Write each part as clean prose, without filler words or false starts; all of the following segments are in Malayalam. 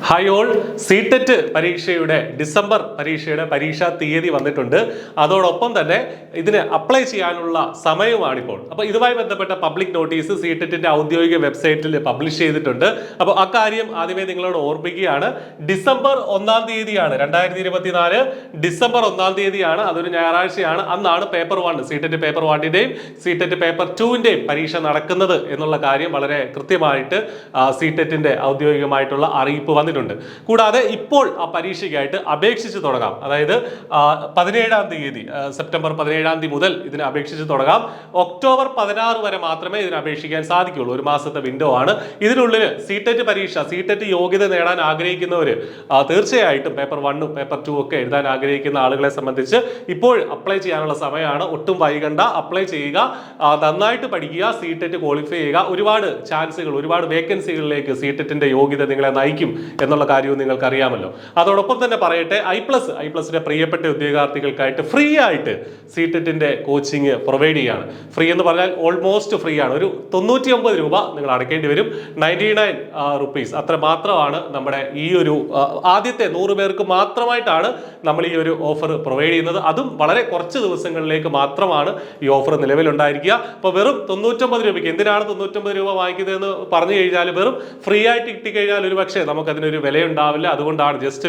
ഹായ് ഓൾ, സി-ടെറ്റ് പരീക്ഷയുടെ ഡിസംബർ പരീക്ഷയുടെ പരീക്ഷാ തീയതി വന്നിട്ടുണ്ട്. അതോടൊപ്പം തന്നെ ഇതിന് അപ്ലൈ ചെയ്യാനുള്ള സമയമാണിപ്പോൾ. അപ്പോൾ ഇതുമായി ബന്ധപ്പെട്ട പബ്ലിക് നോട്ടീസ് സി-ടെറ്റിന്റെ ഔദ്യോഗിക വെബ്സൈറ്റിൽ പബ്ലിഷ് ചെയ്തിട്ടുണ്ട്. അപ്പോൾ അക്കാര്യം ആദ്യമേ നിങ്ങളോട് ഓർമ്മിക്കുകയാണ്. ഡിസംബർ 1-ാം തീയതിയാണ് 2024 ഡിസംബർ 1-ാം തീയതിയാണ്. അതൊരു ഞായറാഴ്ചയാണ്. അന്നാണ് പേപ്പർ 1 സി-ടെറ്റ് പേപ്പർ 1-ന്റെയും സി-ടെറ്റ് പേപ്പർ 2-ന്റെയും പരീക്ഷ നടക്കുന്നത് എന്നുള്ള കാര്യം വളരെ കൃത്യമായിട്ട് സി-ടെറ്റിന്റെ ഔദ്യോഗികമായിട്ടുള്ള അറിയിപ്പ് വന്നിട്ടുണ്ട്. കൂടാതെ ഇപ്പോൾ ആ പരീക്ഷയ്ക്കായിട്ട് അപേക്ഷിച്ച് തുടങ്ങാം. അതായത് 17-ാം തീയതി സെപ്റ്റംബർ 17-ാം തീയതി മുതൽ ഇതിന് അപേക്ഷിച്ച് തുടങ്ങാം. ഒക്ടോബർ 16 വരെ മാത്രമേ ഇതിന് അപേക്ഷിക്കാൻ സാധിക്കുള്ളൂ. ഒരു മാസത്തെ വിൻഡോ ആണ്. ഇതിനുള്ളിൽ സി-ടെറ്റ് പരീക്ഷ, സി-ടെറ്റ് യോഗ്യത നേടാൻ ആഗ്രഹിക്കുന്നവർ തീർച്ചയായിട്ടും പേപ്പർ 1 പേപ്പർ 2 ഒക്കെ എഴുതാൻ ആഗ്രഹിക്കുന്ന ആളുകളെ സംബന്ധിച്ച് ഇപ്പോൾ അപ്ലൈ ചെയ്യാനുള്ള സമയമാണ്. ഒട്ടും വൈകണ്ട, അപ്ലൈ ചെയ്യുക, നന്നായിട്ട് പഠിക്കുക, സി-ടെറ്റ് ക്വാളിഫൈ ചെയ്യുക. ഒരുപാട് ചാൻസുകൾ, ഒരുപാട് വേക്കൻസികളിലേക്ക് സി-ടെറ്റിന്റെ യോഗ്യത നിങ്ങളെ നയിക്കും എന്നുള്ള കാര്യവും നിങ്ങൾക്ക് അറിയാമല്ലോ. അതോടൊപ്പം തന്നെ പറയട്ടെ, ഐ+ന്റെ പ്രിയപ്പെട്ട ഉദ്യോഗാർത്ഥികൾക്കായിട്ട് ഫ്രീ ആയിട്ട് സി-ടെറ്റിന്റെ കോച്ചിങ് പ്രൊവൈഡ് ചെയ്യാണ്. ഫ്രീ എന്ന് പറഞ്ഞാൽ ഓൾമോസ്റ്റ് ഫ്രീ ആണ്. ഒരു 99 രൂപ നിങ്ങൾ അടയ്ക്കേണ്ടി വരും. 99 റുപ്പീസ് അത്ര മാത്രമാണ് നമ്മുടെ ഈ ഒരു ആദ്യത്തെ 100 പേർക്ക് മാത്രമായിട്ടാണ് നമ്മൾ ഈ ഒരു ഓഫർ പ്രൊവൈഡ് ചെയ്യുന്നത്. അതും വളരെ കുറച്ച് ദിവസങ്ങളിലേക്ക് മാത്രമാണ് ഈ ഓഫർ നിലവിലുണ്ടായിരിക്കുക. അപ്പോൾ വെറും 99 രൂപയ്ക്ക് എന്തിനാണ് 99 രൂപ വാങ്ങിക്കുന്നതെന്ന് പറഞ്ഞു കഴിഞ്ഞാൽ, വെറും ഫ്രീ ആയിട്ട് കിട്ടിക്കഴിഞ്ഞാൽ ഒരു പക്ഷേ നമുക്കതിനൊരു വിലയുണ്ടാവില്ല. അതുകൊണ്ടാണ് ജസ്റ്റ്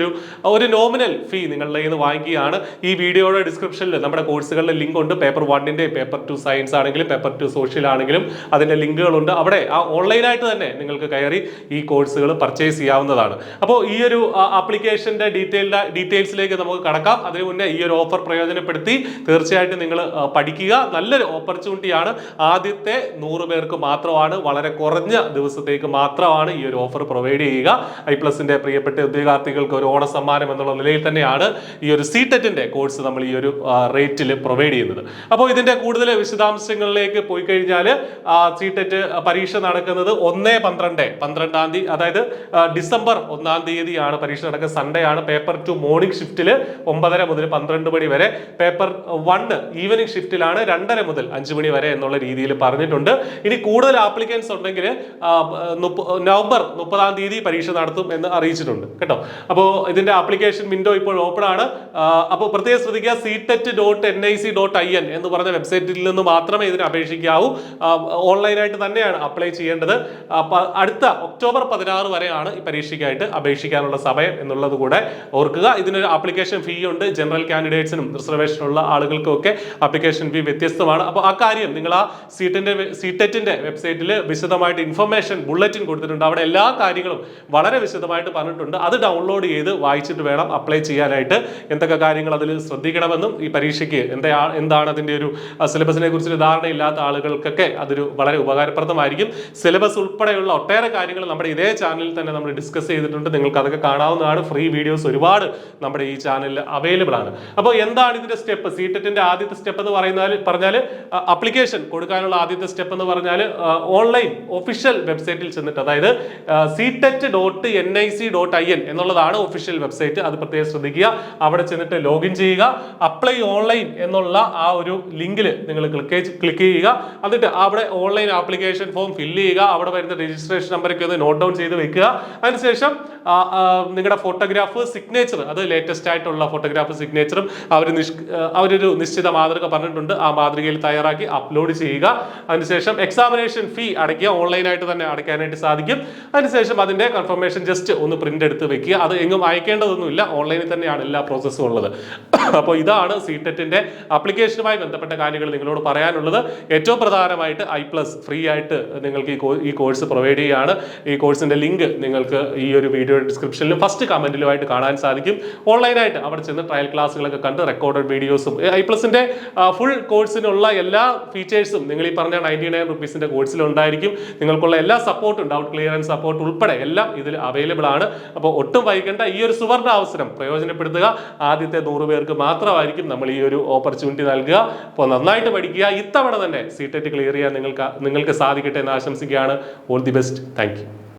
ഒരു നോമിനൽ ഫീ നിങ്ങളുടെ കയ്യിൽ നിന്ന് വാങ്ങിക്കുകയാണ്. ഈ വീഡിയോയുടെ ഡിസ്ക്രിപ്ഷനിൽ നമ്മുടെ കോഴ്സുകളുടെ ലിങ്ക് ഉണ്ട്. പേപ്പർ 1-ന്റെ പേപ്പർ 2 സയൻസ് ആണെങ്കിലും പേപ്പർ 2 സോഷ്യൽ ആണെങ്കിലും അതിന്റെ ലിങ്കുകളുണ്ട്. അവിടെ ഓൺലൈനായിട്ട് തന്നെ നിങ്ങൾക്ക് കയറി ഈ കോഴ്സുകൾ പർച്ചേസ് ചെയ്യാവുന്നതാണ്. അപ്പോൾ ഈ ഒരു ആപ്ലിക്കേഷന്റെ ഡീറ്റെയിൽസിലേക്ക് നമുക്ക് കടക്കാം. അതിനു മുന്നേ ഈ ഒരു ഓഫർ പ്രയോജനപ്പെടുത്തി തീർച്ചയായിട്ടും നിങ്ങൾ പഠിക്കുക. നല്ലൊരു ഓപ്പർച്യൂണിറ്റിയാണ്. ആദ്യത്തെ 100 പേർക്ക് മാത്രമാണ്, വളരെ കുറഞ്ഞ ദിവസത്തേക്ക് മാത്രമാണ് ഈ ഒരു ഓഫർ പ്രൊവൈഡ് ചെയ്യുക. ഐ+ന്റെ പ്രിയപ്പെട്ട ഉദ്യോഗാർത്ഥികൾക്ക് ഒരു ഓണ സമ്മാനം എന്നുള്ള നിലയിൽ തന്നെയാണ് ഈ ഒരു സി-ടെറ്റിന്റെ കോഴ്സ് നമ്മൾ ഈ ഒരു റേറ്റിൽ പ്രൊവൈഡ് ചെയ്യുന്നത്. അപ്പോൾ ഇതിന്റെ കൂടുതൽ വിശദാംശങ്ങളിലേക്ക് പോയി കഴിഞ്ഞാൽ, സി-ടെറ്റ് പരീക്ഷ നടക്കുന്നത് 1-12-12-ാം തീയതി, അതായത് ഡിസംബർ 1-ാം തീയതിയാണ് പരീക്ഷ നടക്കുന്നത്. സൺഡേ ആണ്. പേപ്പർ 2 മോർണിംഗ് ഷിഫ്റ്റിൽ 9:30 മുതൽ 12 മണി വരെ, പേപ്പർ 1 ഈവനിങ് ഷിഫ്റ്റിലാണ് 2:30 മുതൽ 5 മണി വരെ എന്നുള്ള രീതിയിൽ പറഞ്ഞിട്ടുണ്ട്. ഇനി കൂടുതൽ ആപ്ലിക്കൻസ് ഉണ്ടെങ്കിൽ നവംബർ 30-ാം തീയതി പരീക്ഷ നടത്തും എന്ന് അറിയിച്ചിട്ടുണ്ട് കേട്ടോ. അപ്പോൾ ഇതിന്റെ ആപ്ലിക്കേഷൻ വിൻഡോ ഇപ്പോൾ ഓപ്പൺ ആണ്. അപ്പോൾ പ്രത്യേകം ശ്രദ്ധിക്കുക, ctet.nic.in എന്ന് പറഞ്ഞ വെബ്സൈറ്റിൽ നിന്ന് മാത്രമേ ഇതിന് അപേക്ഷിക്കാവൂ. ഓൺലൈനായിട്ട് തന്നെയാണ് അപ്ലൈ ചെയ്യേണ്ടത്. അടുത്ത ഒക്ടോബർ 16 വരെയാണ് ഈ പരീക്ഷയ്ക്കായിട്ട് അപേക്ഷിക്കാനുള്ള സമയം എന്നുള്ളത് കൂടെ ഓർക്കുക. ഇതിനൊരു ആപ്ലിക്കേഷൻ ഫീ ഉണ്ട്. ജനറൽ കാൻഡിഡേറ്റ്സിനും റിസർവേഷൻ ഉള്ള ആളുകൾക്കും ഒക്കെ ആപ്ലിക്കേഷൻ ഫീ വ്യത്യസ്തമാണ്. അപ്പോൾ ആ കാര്യം നിങ്ങൾ ആ സി-ടെറ്റിന്റെ വെബ്സൈറ്റിൽ വിശദമായിട്ട് ഇൻഫർമേഷൻ ബുള്ളറ്റിൻ കൊടുത്തിട്ടുണ്ട്. അവിടെ എല്ലാ കാര്യങ്ങളും വളരെ വിശദമായിട്ട് പറഞ്ഞിട്ടുണ്ട്. അത് ഡൗൺലോഡ് ചെയ്ത് വായിച്ചിട്ട് വേണം അപ്ലൈ ചെയ്യാനായിട്ട്. എന്തൊക്കെ കാര്യങ്ങൾ അതിൽ ശ്രദ്ധിക്കണമെന്നും ഈ പരീക്ഷയ്ക്ക് എന്താണ് അതിൻ്റെ ഒരു സിലബസിനെ കുറിച്ച് ധാരണയില്ലാത്ത ആളുകൾക്കൊക്കെ അതൊരു വളരെ ഉപകാരപ്രദമായിരിക്കും. സിലബസ് ഉൾപ്പെടെയുള്ള ഒട്ടേറെ കാര്യങ്ങൾ നമ്മുടെ ഇതേ ചാനലിൽ തന്നെ നമ്മൾ ഡിസ്കസ് ചെയ്തിട്ടുണ്ട്. നിങ്ങൾക്ക് അതൊക്കെ കാണാവുന്നതാണ്. ഫ്രീ വീഡിയോസ് ഒരുപാട് നമ്മുടെ ഈ ചാനലിൽ അവൈലബിൾ ആണ്. അപ്പോൾ എന്താണ് ഇതിന്റെ സ്റ്റെപ്പ്? സി-ടെറ്റിന്റെ ആദ്യത്തെ സ്റ്റെപ്പ് എന്ന് പറഞ്ഞാൽ അപ്ലിക്കേഷൻ കൊടുക്കാനുള്ള ആദ്യത്തെ സ്റ്റെപ്പ് എന്ന് പറഞ്ഞാൽ ഓൺലൈൻ ഒഫീഷ്യൽ വെബ്സൈറ്റിൽ ചെന്നിട്ട്, അതായത് ctet.nic.in എന്നുള്ളതാണ് ഒഫീഷ്യൽ വെബ്സൈറ്റ്. അത് പ്രത്യേകം ശ്രദ്ധിക്കുക. അവിടെ ചെന്നിട്ട് ലോഗിൻ ചെയ്യുക. അപ്ലൈ ഓൺലൈൻ എന്നുള്ള ആ ഒരു ലിങ്കിൽ നിങ്ങൾ ക്ലിക്ക് ചെയ്യുക. എന്നിട്ട് അവിടെ ഓൺലൈൻ ആപ്ലിക്കേഷൻ ഫോം ഫില്ല് ചെയ്യുക. അവിടെ വരുന്ന രജിസ്ട്രേഷൻ നമ്പറൊക്കെ ഒന്ന് നോട്ട് ഡൗൺ ചെയ്ത് വെക്കുക. അതിനുശേഷം നിങ്ങളുടെ ഫോട്ടോഗ്രാഫ്, സിഗ്നേച്ചർ, അത് ലേറ്റസ്റ്റ് ആയിട്ടുള്ള ഫോട്ടോഗ്രാഫ് സിഗ്നേച്ചറും അവരൊരു നിശ്ചിത മാതൃക പറഞ്ഞിട്ടുണ്ട്. ആ മാതൃകയിൽ തയ്യാറാക്കി അപ്ലോഡ് ചെയ്യുക. അതിനുശേഷം എക്സാമിനേഷൻ ഫീ അടയ്ക്കുക. ഓൺലൈനായിട്ട് തന്നെ അടയ്ക്കാനായിട്ട് സാധിക്കും. അതിനുശേഷം അതിന്റെ കൺഫർമേഷൻ ജസ്റ്റ് ഒന്ന് പ്രിന്റ് എടുത്ത് വെക്കുക. അത് എങ്ങും അയക്കേണ്ടതൊന്നുമില്ല. ഓൺലൈനിൽ തന്നെയാണ് എല്ലാ പ്രോസസ്സും ഉള്ളത്. അപ്പോൾ ഇതാണ് സി-ടെറ്റിന്റെ ആപ്ലിക്കേഷനുമായി ബന്ധപ്പെട്ട കാര്യങ്ങൾ നിങ്ങളോട് പറയാനുള്ളത്. ഏറ്റവും പ്രധാനമായിട്ട് ഐ+ ഫ്രീ ആയിട്ട് നിങ്ങൾക്ക് ഈ കോഴ്സ് പ്രൊവൈഡ് ചെയ്യുകയാണ്. ഈ കോഴ്സിന്റെ ലിങ്ക് നിങ്ങൾക്ക് ഈ ഒരു വീഡിയോ ഡിസ്ക്രിപ്ഷനിലും ഫസ്റ്റ് കമന്റിലുമായിട്ട് കാണാൻ സാധിക്കും. ഓൺലൈനായിട്ട് അവിടെ ചെന്ന് ട്രയൽ ക്ലാസ്സുകളൊക്കെ കണ്ട് റെക്കോർഡഡ് വീഡിയോസും ഐ+ന്റെ ഫുൾ കോഴ്സിനുള്ള എല്ലാ ഫീച്ചേഴ്സും നിങ്ങൾ ഈ പറഞ്ഞ 99 റുപ്പീസിന്റെ കോഴ്സിൽ ഉണ്ടായിരിക്കും. നിങ്ങൾക്കുള്ള എല്ലാ സപ്പോർട്ടും, ഡൗട്ട് ക്ലിയറൻസ് സപ്പോർട്ട് ഉൾപ്പെടെ എല്ലാം ഇതിൽ അവൈലബിൾ ആണ്. അപ്പോൾ ഒട്ടും വൈകേണ്ട, ഈ ഒരു സുവർണ അവസരം പ്രയോജനപ്പെടുത്തുക. ആദ്യത്തെ 100 പേർക്ക് മാത്രമായിരിക്കും നമ്മൾ ഈ ഒരു ഓപ്പർച്യൂണിറ്റി നൽകുക. അപ്പോൾ നന്നായിട്ട് പഠിക്കുക. ഇത്തവണ തന്നെ സി-ടെറ്റ് ക്ലിയർ ചെയ്യാൻ നിങ്ങൾക്ക് സാധിക്കട്ടെ എന്ന് ആശംസിക്കുകയാണ്. All the best. Thank you.